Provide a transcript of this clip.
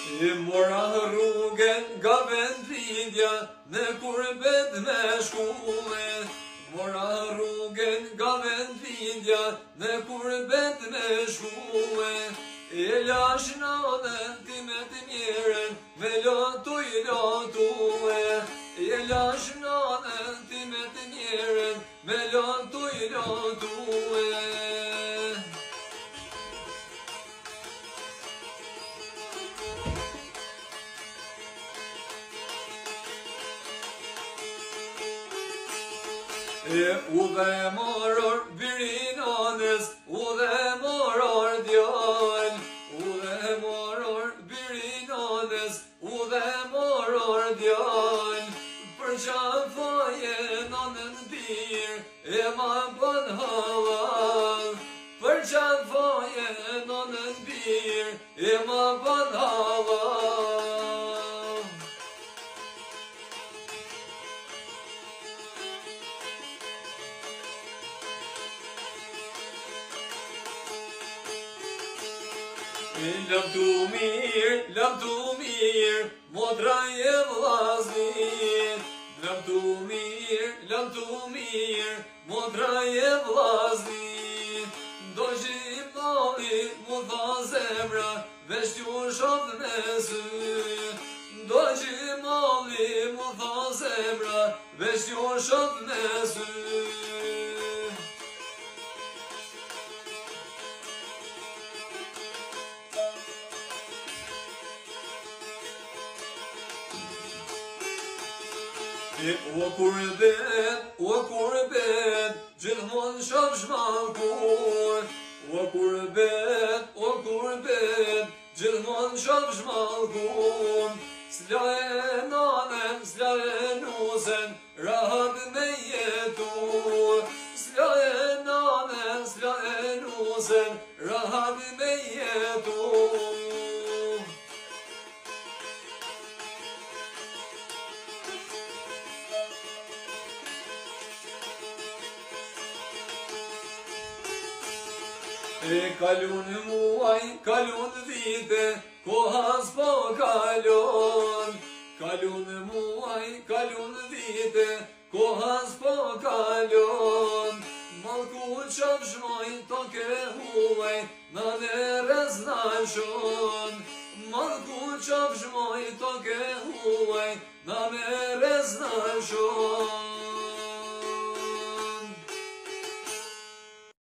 I mora rrugën nga vendlindja, në kurbet me shkume. Mora rrugën nga vendlindja, në kurbet me shkume. E lash nanën time të mirën, me lotu i lotue. E lash nanën time të mirën, me lotu i lotue. U dhe moror birinanës, u dhe moror djall. U dhe moror birinanës, u dhe moror djall. Për qafaje nanën birë, e ma bën halal. Për qafaje nanën birë, e ma bën halal. Lam tu mirë, modra e vllaznit. Lam tu mirë, modra e vllaznit. Do gjimnalli mu tha zemra, veç t'ju shoft me sy. Do gjimnalli mu tha zemra, veç t'ju shoft me sy. O kurbet, gjithmon shaf shmalkur. O kurbet, gjithmon shaf shmalkur. S'la e nanen, s'la e nusen, rahat me jetu. S'la e nanen, s'la e nusen, rahat me jetu. Kalun muaj, kalun vite, koha s'po kalon. Kalun muaj, kalun vite, koha s'po kalon. Malku qaf shmoj, toke huaj, na deres na shon. Malku qaf shmoj, toke huaj, na deres na shon.